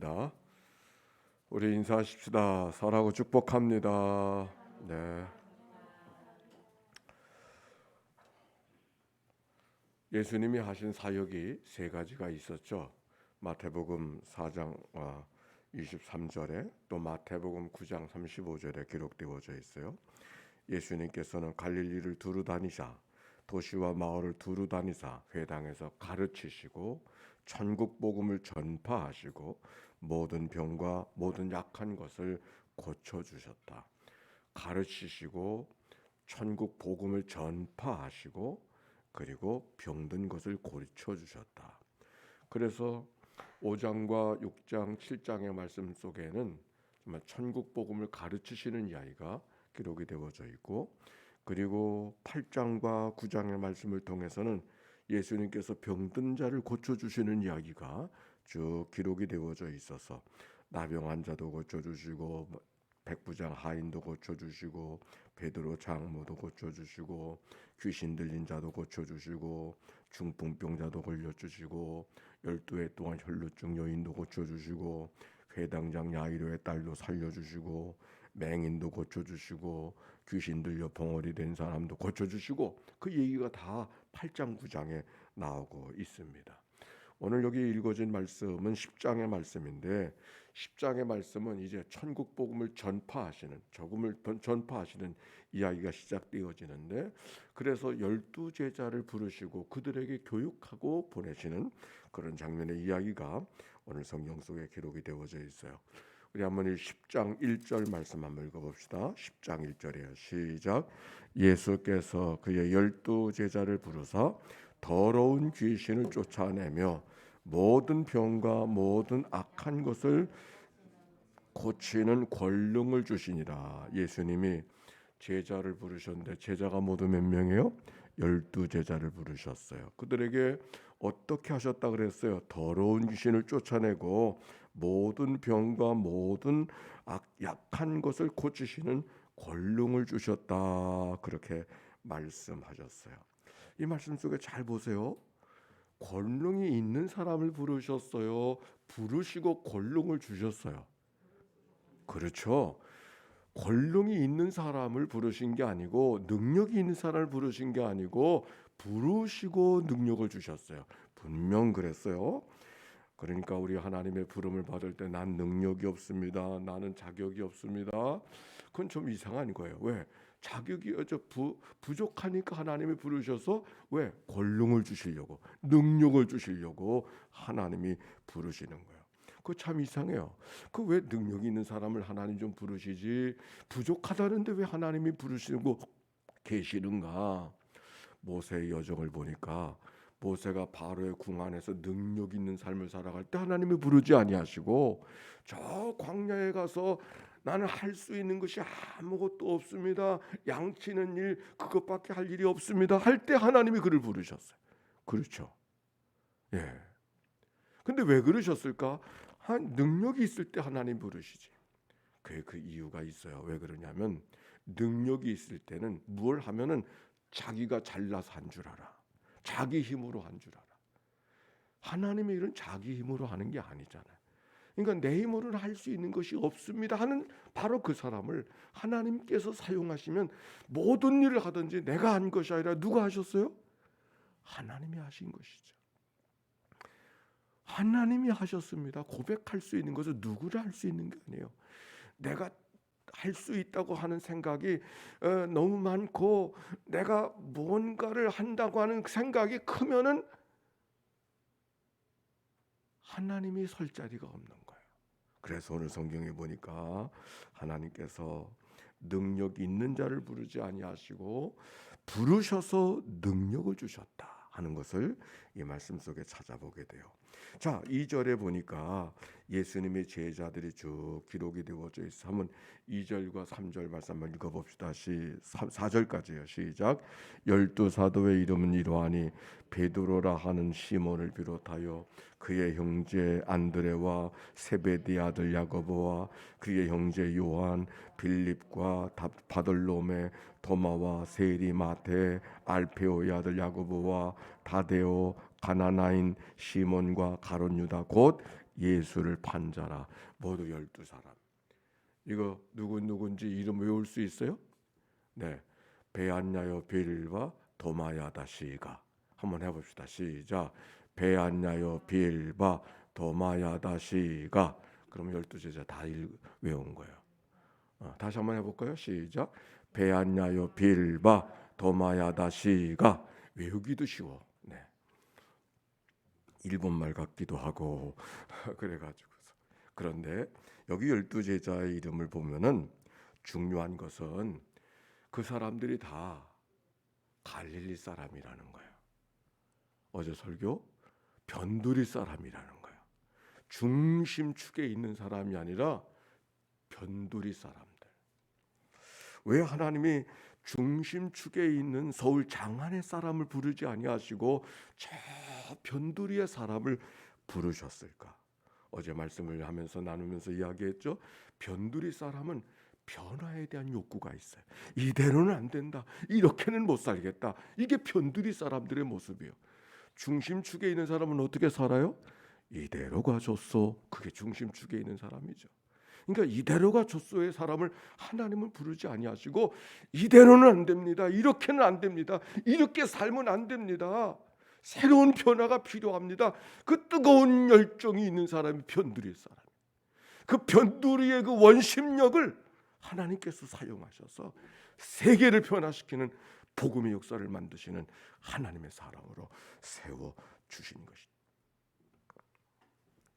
기도하겠습니다. 우리 인사하십시다. 사랑하고 축복합니다. 네. 예수님이 하신 사역이 세 가지가 있었죠. 마태복음 4장 23절에 또 마태복음 9장 35절에 기록되어져 있어요. 예수님께서는 갈릴리를 두루 다니사 도시와 마을을 두루 다니사 회당에서 가르치시고 천국 복음을 전파하시고 모든 병과 모든 약한 것을 고쳐 주셨다. 가르치시고 천국 복음을 전파하시고 그리고 병든 것을 고쳐 주셨다. 그래서 5장과 6장, 7장의 말씀 속에는 정말 천국 복음을 가르치시는 이야기가 기록이 되어져 있고, 그리고 8장과 9장의 말씀을 통해서는 예수님께서 병든 자를 고쳐주시는 이야기가 쭉 기록이 되어져 있어서 나병 환자도 고쳐주시고 백부장 하인도 고쳐주시고 베드로 장모도 고쳐주시고 귀신 들린 자도 고쳐주시고 중풍병자도 걸려주시고 12해 동안 혈루증 여인도 고쳐주시고 회당장 야이로의 딸도 살려주시고 맹인도 고쳐주시고 귀신 들려 벙어리 된 사람도 고쳐주시고, 그 얘기가 다 8장 9장에 나오고 있습니다. 오늘 여기 읽어진 말씀은 10장의 말씀인데, 10장의 말씀은 이제 천국 복음을 전파하시는, 복음을 전파하시는 이야기가 시작되어지는데, 그래서 12제자를 부르시고 그들에게 교육하고 보내시는 그런 장면의 이야기가 오늘 성경 속에 기록이 되어져 있어요. 우리 한번 10장 1절 말씀 한번 읽어봅시다. 10장 1절이에요. 시작. 예수께서 그의 12제자를 부르사 더러운 귀신을 쫓아내며 모든 병과 모든 악한 것을 고치는 권능을 주시니라. 예수님이 제자를 부르셨는데 제자가 모두 몇 명이에요? 12제자를 부르셨어요. 그들에게 어떻게 하셨다 그랬어요? 더러운 귀신을 쫓아내고 모든 병과 모든 약한 것을 고치시는 권능을 주셨다. 그렇게 말씀하셨어요. 이 말씀 속에 잘 보세요. 권능이 있는 사람을 부르셨어요? 부르시고 권능을 주셨어요? 그렇죠. 권능이 있는 사람을 부르신 게 아니고 능력이 있는 사람을 부르신 게 아니고 부르시고 능력을 주셨어요. 분명 그랬어요. 그러니까 우리 하나님의 부름을 받을 때 난 능력이 없습니다. 나는 자격이 없습니다. 그건 좀 이상한 거예요. 왜? 자격이 부족하니까 하나님이 부르셔서 왜? 권능을 주시려고, 능력을 주시려고 하나님이 부르시는 거예요. 그거 참 이상해요. 그 왜 능력이 있는 사람을 하나님 좀 부르시지 부족하다는데 왜 하나님이 부르시고 계시는가? 모세의 여정을 보니까 모세가 바로의 궁 안에서 능력 있는 삶을 살아갈 때 하나님이 부르지 아니하시고 저 광야에 가서 나는 할 수 있는 것이 아무것도 없습니다. 양치는 일 그것밖에 할 일이 없습니다. 할 때 하나님이 그를 부르셨어요. 그렇죠? 예. 근데 왜 그러셨을까? 능력이 있을 때 하나님 부르시지. 그 이유가 있어요. 왜 그러냐면 능력이 있을 때는 뭘 하면은 자기가 잘나서 한 줄 알아. 자기 힘으로 한 줄 알아. 하나님의 일은 자기 힘으로 하는 게 아니잖아요. 그러니까 내 힘으로는 할 수 있는 것이 없습니다 하는 바로 그 사람을 하나님께서 사용하시면 모든 일을 하든지 내가 한 것이 아니라 누가 하셨어요? 하나님이 하신 것이죠. 하나님이 하셨습니다. 고백할 수 있는 것은 누구나 할 수 있는 게 아니에요. 내가 할 수 있다고 하는 생각이 너무 많고 내가 뭔가를 한다고 하는 생각이 크면은 하나님이 설 자리가 없는 거예요. 그래서 오늘 성경에 보니까 하나님께서 능력 있는 자를 부르지 아니하시고 부르셔서 능력을 주셨다 하는 것을 이 말씀 속에 찾아보게 돼요. 자, 2절에 보니까 예수님의 제자들이 쭉 기록이 되어져 있어. 한번 2절과 3절 말씀 한번 읽어봅시다. 4절까지요. 시작. 12사도의 이름은 이러하니 베드로라 하는 시몬을 비롯하여 그의 형제 안드레와 세베대 아들 야고보와 그의 형제 요한, 빌립과 바돌로메, 도마와 세리, 마테, 알페오의 아들 야고보와 다데오, 가나나인 시몬과 가룟 유다 곧 예수를 판 자라. 모두 12사람. 이거 누군지 이름 외울 수 있어요? 네, 베안야요 빌바 도마야다 시가. 한번 해봅시다. 시작. 베안야요 빌바 도마야다 시가. 그럼 12제자 다 외운 거예요. 다시 한번 해볼까요? 시작. 베안야요 빌바 도마야다 시가. 외우기도 쉬워. 네. 일본말 같기도 하고 그래가지고서. 그런데 여기 12제자의 이름을 보면은 중요한 것은 그 사람들이 다 갈릴리 사람이라는 거예요. 어제 설교 변두리 사람이라는 거예요. 중심축에 있는 사람이 아니라 변두리 사람들. 왜 하나님이 중심축에 있는 서울 장안의 사람을 부르지 아니하시고 저 변두리의 사람을 부르셨을까? 어제 말씀을 하면서 나누면서 이야기했죠. 변두리 사람은 변화에 대한 욕구가 있어요. 이대로는 안 된다. 이렇게는 못 살겠다. 이게 변두리 사람들의 모습이에요. 중심축에 있는 사람은 어떻게 살아요? 이대로가 좋소. 그게 중심축에 있는 사람이죠. 그러니까 이대로가 좋소의 사람을 하나님은 부르지 아니하시고 이대로는 안 됩니다. 이렇게는 안 됩니다. 이렇게 살면 안 됩니다. 새로운 변화가 필요합니다. 그 뜨거운 열정이 있는 사람이 변두리의 사람. 그 변두리의 그 원심력을 하나님께서 사용하셔서 세계를 변화시키는 복음의 역사를 만드시는 하나님의 사람으로 세워 주신 것입니다.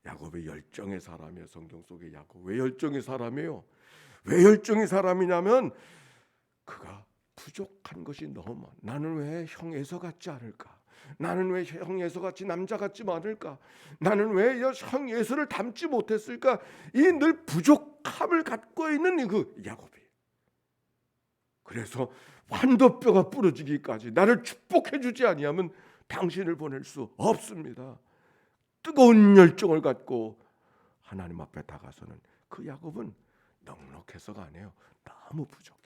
야곱의 열정의 사람이에요. 성경 속의 야곱. 왜 열정의 사람이에요? 왜 열정의 사람이냐면 그가 부족한 것이 너무 많아. 나는 왜 형 에서 같지 않을까? 나는 왜 형 에서 같이 남자 같지 않을까? 나는 왜 형 에서를 닮지 못했을까? 이 늘 부족함을 갖고 있는 그 야곱이. 그래서 환도뼈가 부러지기까지 나를 축복해 주지 아니하면 당신을 보낼 수 없습니다. 뜨거운 열정을 갖고 하나님 앞에 다가서는 그 야곱은 넉넉해서가 아니에요. 너무 부족해서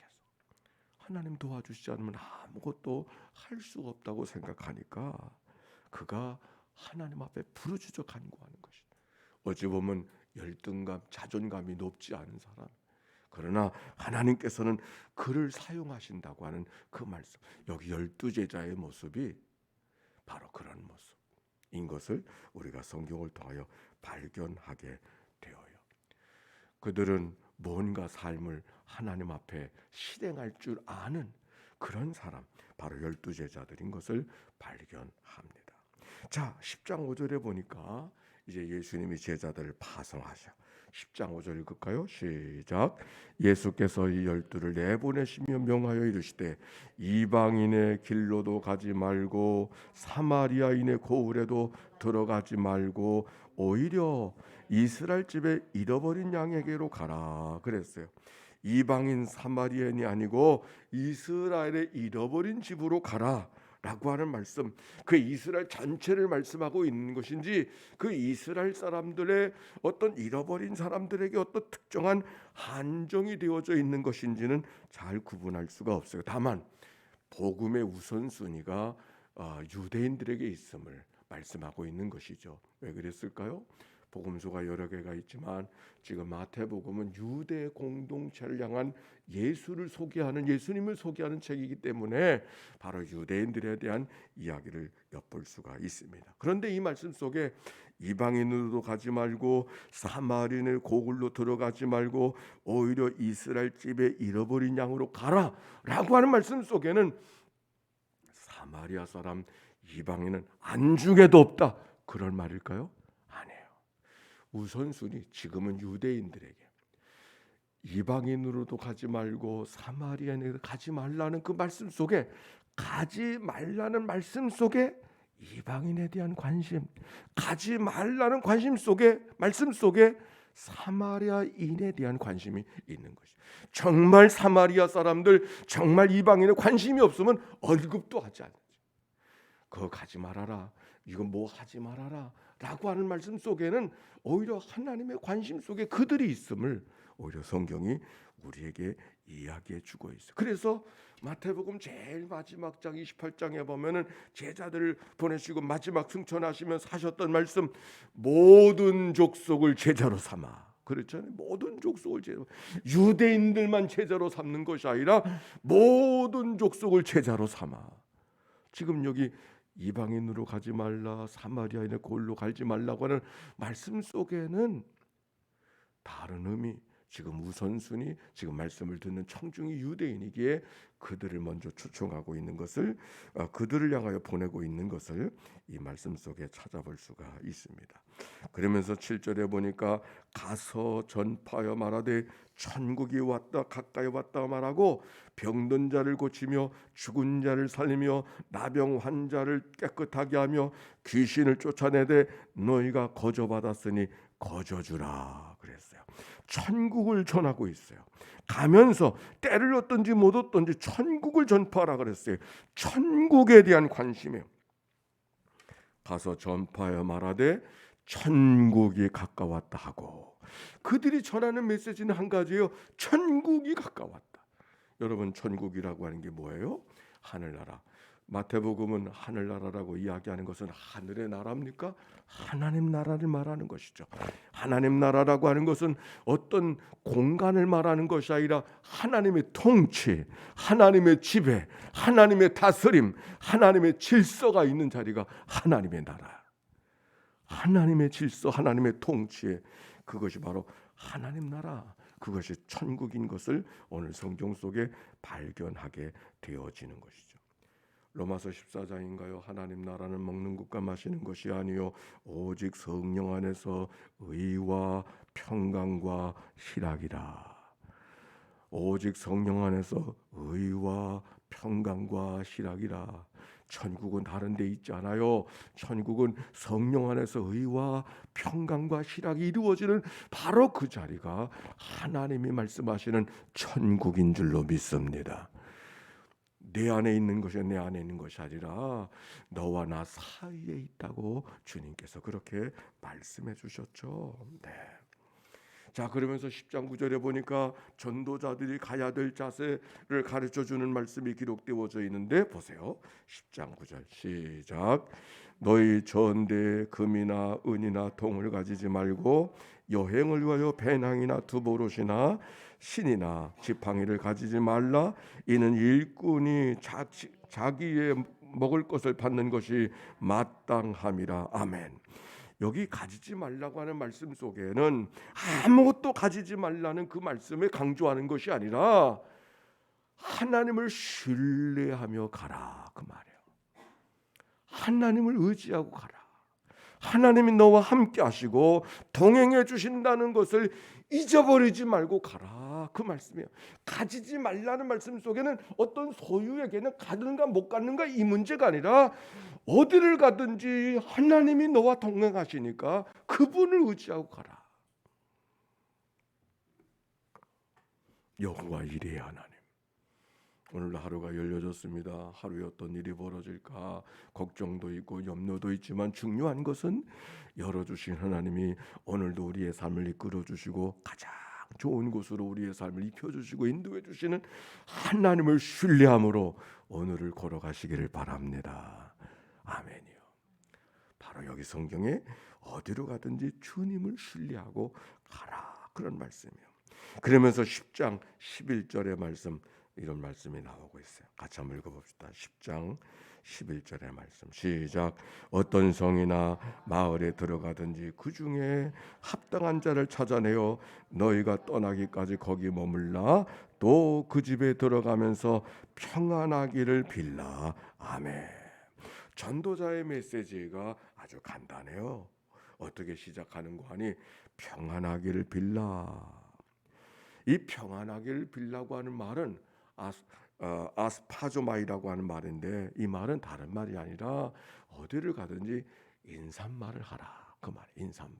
하나님 도와주시지 않으면 아무것도 할 수가 없다고 생각하니까 그가 하나님 앞에 부르짖어 간구하는 것이다. 어찌 보면 열등감, 자존감이 높지 않은 사람. 그러나 하나님께서는 그를 사용하신다고 하는 그 말씀. 여기 12제자의 모습이 바로 그런 모습인 것을 우리가 성경을 통하여 발견하게 되어요. 그들은 뭔가 삶을 하나님 앞에 실행할 줄 아는 그런 사람, 바로 12제자들인 것을 발견합니다. 자, 10장 5절에 보니까 이제 예수님이 제자들을 파송하셔. 10장 5절 읽을까요? 시작. 예수께서 이 12를 내보내시며 명하여 이르시되 이방인의 길로도 가지 말고 사마리아인의 고을에도 들어가지 말고 오히려 이스라엘 집에 잃어버린 양에게로 가라 그랬어요. 이방인 사마리아인이 아니고 이스라엘의 잃어버린 집으로 가라 라고 하는 말씀, 그 이스라엘 전체를 말씀하고 있는 것인지 그 이스라엘 사람들의 어떤 잃어버린 사람들에게 어떤 특정한 한정이 되어져 있는 것인지는 잘 구분할 수가 없어요. 다만 복음의 우선순위가 유대인들에게 있음을 말씀하고 있는 것이죠. 왜 그랬을까요? 복음서가 여러 개가 있지만 지금 마태복음은 유대 공동체를 향한 예수를 소개하는, 예수님을 소개하는 책이기 때문에 바로 유대인들에 대한 이야기를 엿볼 수가 있습니다. 그런데 이 말씀 속에 이방인으로도 가지 말고 사마리아인의 고을로 들어가지 말고 오히려 이스라엘 집에 잃어버린 양으로 가라 라고 하는 말씀 속에는 사마리아 사람 이방인은 안중에도 없다, 그럴 말일까요? 아니에요. 우선순위 지금은 유대인들에게 이방인으로도 가지 말고 사마리아인에게 가지 말라는 그 말씀 속에, 가지 말라는 말씀 속에 이방인에 대한 관심, 가지 말라는 관심 속에, 말씀 속에 사마리아인에 대한 관심이 있는 것이죠. 정말 사마리아 사람들, 정말 이방인에 관심이 없으면 언급도 하지 않죠. 그거 가지 말아라, 이거 뭐 하지 말아라 라고 하는 말씀 속에는 오히려 하나님의 관심 속에 그들이 있음을 오히려 성경이 우리에게 이야기해 주고 있어요. 그래서 마태복음 제일 마지막 장 28장에 보면은 제자들을 보내시고 마지막 승천하시면서 하셨던 말씀, 모든 족속을 제자로 삼아. 그렇잖아요. 모든 족속을 제자로, 유대인들만 제자로 삼는 것이 아니라 모든 족속을 제자로 삼아. 지금 여기 이방인으로 가지 말라, 사마리아인의 골로 가지 말라고 하는 말씀 속에는 다른 의미, 지금 우선순위, 지금 말씀을 듣는 청중이 유대인이기에 그들을 먼저 초청하고 있는 것을, 그들을 향하여 보내고 있는 것을 이 말씀 속에 찾아볼 수가 있습니다. 그러면서 7절에 보니까 가서 전파하여 말하되 천국이 왔다 가까이 왔다 말하고 병든 자를 고치며 죽은 자를 살리며 나병 환자를 깨끗하게 하며 귀신을 쫓아내되 너희가 거저받았으니 거저주라 그랬어요. 천국을 전하고 있어요. 가면서 때를 얻든지 못 얻든지 천국을 전파하라 그랬어요. 천국에 대한 관심이에요. 가서 전파하여 말하되 천국이 가까웠다 하고, 그들이 전하는 메시지는 한 가지예요. 천국이 가까웠다. 여러분, 천국이라고 하는 게 뭐예요? 하늘나라. 마태복음은 하늘나라라고 이야기하는 것은 하늘의 나라입니까? 하나님 나라를 말하는 것이죠. 하나님 나라라고 하는 것은 어떤 공간을 말하는 것이 아니라 하나님의 통치, 하나님의 지배, 하나님의 다스림, 하나님의 질서가 있는 자리가 하나님의 나라. 하나님의 질서, 하나님의 통치에, 그것이 바로 하나님 나라, 그것이 천국인 것을 오늘 성경 속에 발견하게 되어지는 것이죠. 로마서 14장인가요? 하나님 나라는 먹는 것과 마시는 것이 아니요 오직 성령 안에서 의와 평강과 희락이라. 오직 성령 안에서 의와 평강과 희락이라. 천국은 다른 데 있지 않아요. 천국은 성령 안에서 의와 평강과 희락이 이루어지는 바로 그 자리가 하나님이 말씀하시는 천국인 줄로 믿습니다. 내 안에 있는 것이 내 안에 있는 것이 아니라 너와 나 사이에 있다고 주님께서 그렇게 말씀해 주셨죠. 네. 자, 그러면서 10장 9절에 보니까 전도자들이 가야 될 자세를 가르쳐주는 말씀이 기록되어져 있는데 보세요. 10장 9절 시작. 너희 전대에 금이나 은이나 동을 가지지 말고 여행을 위하여 배낭이나 두보롯이나 신이나 지팡이를 가지지 말라. 이는 일꾼이 자기의 먹을 것을 받는 것이 마땅함이라. 아멘. 여기 가지지 말라고 하는 말씀 속에는 아무것도 가지지 말라는 그 말씀에 강조하는 것이 아니라 하나님을 신뢰하며 가라 그 말이에요. 하나님을 의지하고 가라. 하나님이 너와 함께 하시고 동행해 주신다는 것을 잊어버리지 말고 가라 그 말씀이에요. 가지지 말라는 말씀 속에는 어떤 소유에게는 가는가 못 가는가 이 문제가 아니라 어디를 가든지 하나님이 너와 동행하시니까 그분을 의지하고 가라. 여호와 이레 하나님, 오늘 하루가 열려졌습니다. 하루에 어떤 일이 벌어질까 걱정도 있고 염려도 있지만 중요한 것은 열어주신 하나님이 오늘도 우리의 삶을 이끌어주시고 가장 좋은 곳으로 우리의 삶을 입혀주시고 인도해주시는 하나님을 신뢰함으로 오늘을 걸어가시기를 바랍니다. 아멘이요. 바로 여기 성경에 어디로 가든지 주님을 신뢰하고 가라 그런 말씀이에요. 그러면서 10장 11절의 말씀, 이런 말씀이 나오고 있어요. 같이 한번 읽어봅시다. 10장 11절의 말씀 시작. 어떤 성이나 마을에 들어가든지 그 중에 합당한 자를 찾아내어 너희가 떠나기까지 거기 머물라. 또 그 집에 들어가면서 평안하기를 빌라. 아멘. 전도자의 메시지가 아주 간단해요. 어떻게 시작하는 거 하니 평안하기를 빌라. 이 평안하기를 빌라고 하는 말은 아스파조마이라고 하는 말인데 이 말은 다른 말이 아니라 어디를 가든지 인사말을 하라 그 말. 인사말.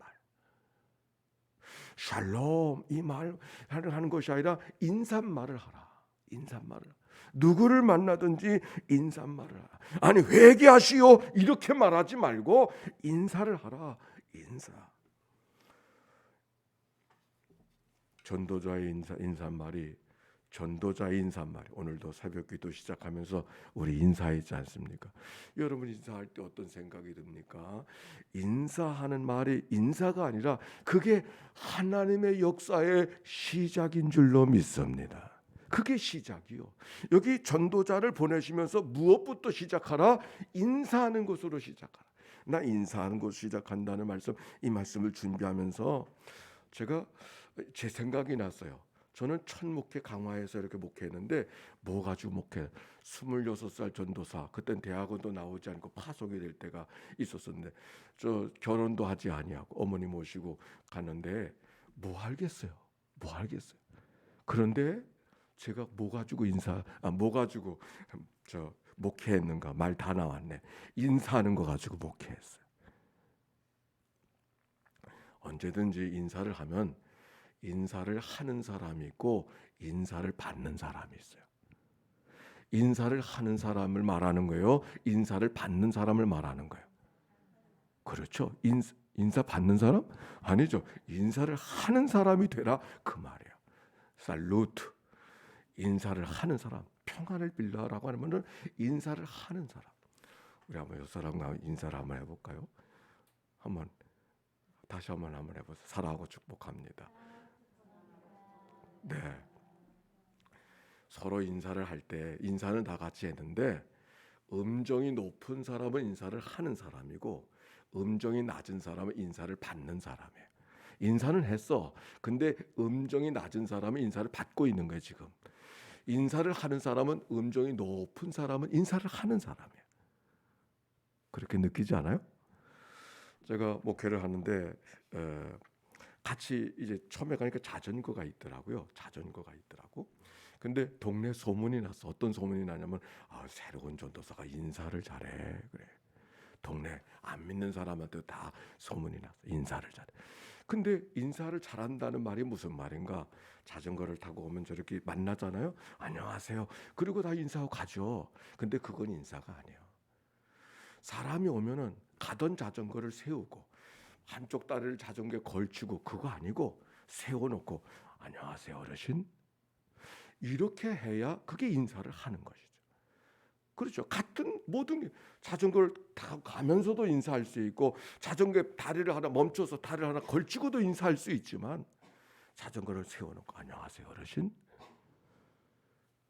샬롬 이 말을 하는 것이 아니라 인사말을 하라. 인사말을. 누구를 만나든지 인사말을 하라. 아니 회개하시오 이렇게 말하지 말고 인사를 하라. 인사. 전도자의 인사말이 전도자의 인사말. 오늘도 새벽기도 시작하면서 우리 인사했지 않습니까? 여러분 인사할 때 어떤 생각이 듭니까? 인사하는 말이 인사가 아니라 그게 하나님의 역사의 시작인 줄로 믿습니다. 그게 시작이요. 여기 전도자를 보내시면서 무엇부터 시작하라? 인사하는 것으로 시작하라. 나 인사하는 것으로 시작한다는 말씀, 이 말씀을 준비하면서 제가 제 생각이 났어요. 저는 첫 목회 강화에서 이렇게 목회했는데 뭐 가지고 목회? 26살 전도사. 그땐 대학원도 나오지 않고 파송이 될 때가 있었었는데 저 결혼도 하지 아니하고 어머니 모시고 가는데 뭐 알겠어요. 그런데 제가 뭐 가지고 저 목회했는가? 말 다 나왔네. 인사하는 거 가지고 목회했어요. 언제든지 인사를 하면 인사를 하는 사람이 있고 인사를 받는 사람이 있어요. 인사를 하는 사람을 말하는 거예요? 인사를 받는 사람을 말하는 거예요? 그렇죠. 인사 받는 사람? 아니죠. 인사를 하는 사람이 되라 그 말이에요. 살루트. 인사를 하는 사람. 평안을 빌라라고 하면은 인사를 하는 사람. 우리 한번 옆 사람과 인사를 한번 해볼까요? 다시 한번 해보세요. 사랑하고 축복합니다. 네. 서로 인사를 할 때 인사는 다 같이 했는데 음정이 높은 사람은 인사를 하는 사람이고 음정이 낮은 사람은 인사를 받는 사람이에요. 인사는 했어. 근데 음정이 낮은 사람은 인사를 받고 있는 거예요, 지금. 인사를 하는 사람은 음정이 높은 사람은 인사를 하는 사람이에요. 그렇게 느끼지 않아요? 제가 목회를 하는데 같이 이제 처음에 가니까 자전거가 있더라고요. 근데 동네 소문이 났어. 어떤 소문이 나냐면 새로운 전도사가 인사를 잘해. 그래. 동네 안 믿는 사람한테 다 소문이 났어. 인사를 잘해. 근데 인사를 잘한다는 말이 무슨 말인가? 자전거를 타고 오면 저렇게 만나잖아요. 안녕하세요. 그리고 다 인사하고 가죠. 근데 그건 인사가 아니에요. 사람이 오면은 가던 자전거를 세우고 한쪽 다리를 자전거에 걸치고 그거 아니고 세워놓고 안녕하세요 어르신. 이렇게 해야 그게 인사를 하는 것이죠. 그렇죠. 같은 모든 게 자전거를 타고 가면서도 인사할 수 있고 자전거에 다리를 하나 멈춰서 다리를 하나 걸치고도 인사할 수 있지만 자전거를 세워놓고 안녕하세요 어르신.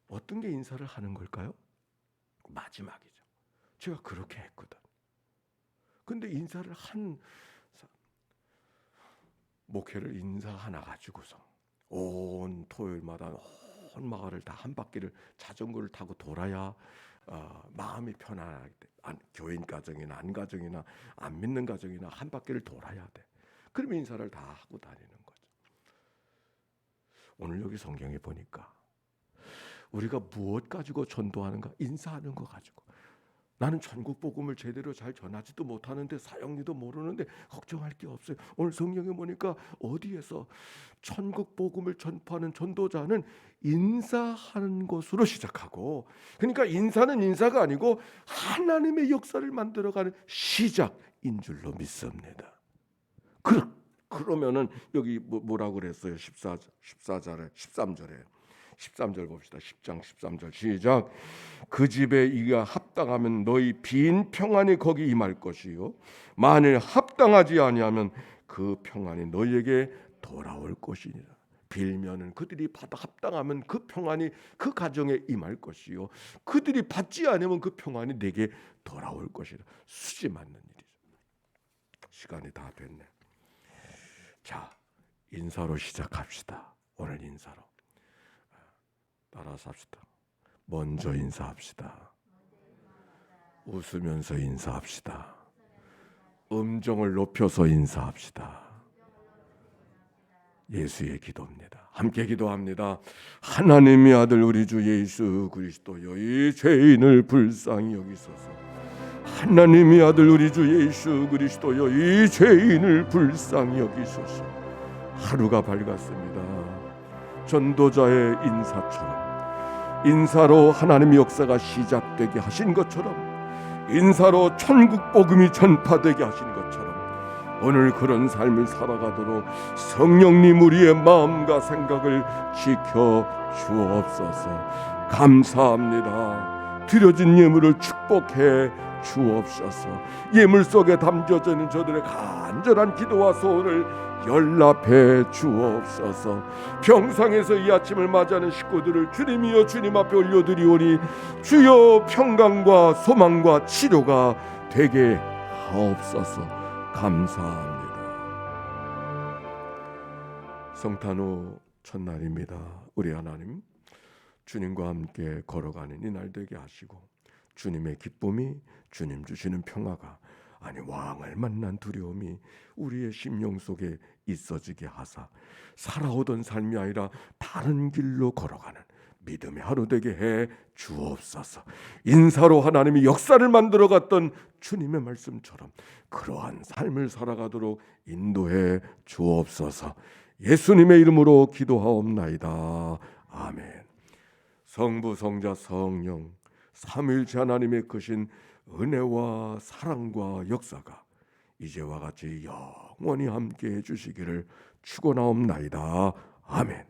어떤 게 인사를 하는 걸까요? 마지막이죠. 제가 그렇게 했거든. 근데 인사를 한 목회를 인사 하나 가지고서 온 토요일마다 온 마을을 다 한 바퀴를 자전거를 타고 돌아야 마음이 편안하게 돼. 교인 가정이나 안 가정이나 안 믿는 가정이나 한 바퀴를 돌아야 돼. 그러면 인사를 다 하고 다니는 거죠. 오늘 여기 성경에 보니까 우리가 무엇 가지고 전도하는가? 인사하는 거 가지고. 나는 천국 복음을 제대로 잘 전하지도 못하는데 사역리도 모르는데 걱정할 게 없어요. 오늘 성경에 보니까 어디에서 천국 복음을 전파하는 전도자는 인사하는 것으로 시작하고, 그러니까 인사는 인사가 아니고 하나님의 역사를 만들어가는 시작인 줄로 믿습니다. 그러면은 여기 뭐라고 그랬어요? 13절 봅시다. 10장 13절 시작. 그 집에 이가 합당하면 너희 빈 평안이 거기 임할 것이요 만일 합당하지 아니하면 그 평안이 너희에게 돌아올 것이니라. 빌면은 그들이 받아 합당하면 그 평안이 그 가정에 임할 것이요 그들이 받지 않으면 그 평안이 내게 돌아올 것이라. 수지 맞는 일이죠. 시간이 다 됐네. 자, 인사로 시작합시다. 오늘 인사로 따라서 합시다. 먼저 인사합시다. 웃으면서 인사합시다. 음정을 높여서 인사합시다. 예수의 기도입니다. 함께 기도합니다. 하나님의 아들 우리 주 예수 그리스도여 이 죄인을 불쌍히 여기소서. 하나님의 아들 우리 주 예수 그리스도여 이 죄인을 불쌍히 여기소서. 하루가 밝았습니다. 전도자의 인사처럼 인사로 하나님의 역사가 시작되게 하신 것처럼 인사로 천국 복음이 전파되게 하신 것처럼 오늘 그런 삶을 살아가도록 성령님 우리의 마음과 생각을 지켜 주옵소서. 감사합니다. 드려진 예물을 축복해 주옵소서. 예물 속에 담겨져 있는 저들의 간절한 기도와 소원을 연락해 주옵소서. 병상에서 이 아침을 맞이하는 식구들을 주님이여 주님 앞에 올려드리오니 주여 평강과 소망과 치료가 되게 하옵소서. 감사합니다. 성탄 후 첫날입니다. 우리 하나님, 주님과 함께 걸어가는 이 날 되게 하시고 주님의 기쁨이, 주님 주시는 평화가, 아니 왕을 만난 두려움이 우리의 심령 속에 있어지게 하사 살아오던 삶이 아니라 다른 길로 걸어가는 믿음의 하루 되게 해 주옵소서. 인사로 하나님이 역사를 만들어 갔던 주님의 말씀처럼 그러한 삶을 살아가도록 인도해 주옵소서. 예수님의 이름으로 기도하옵나이다. 아멘. 성부, 성자, 성령 삼위일체 하나님의 크신 은혜와 사랑과 역사가 이제와 같이 영원히 함께해 주시기를 축원하옵나이다. 아멘.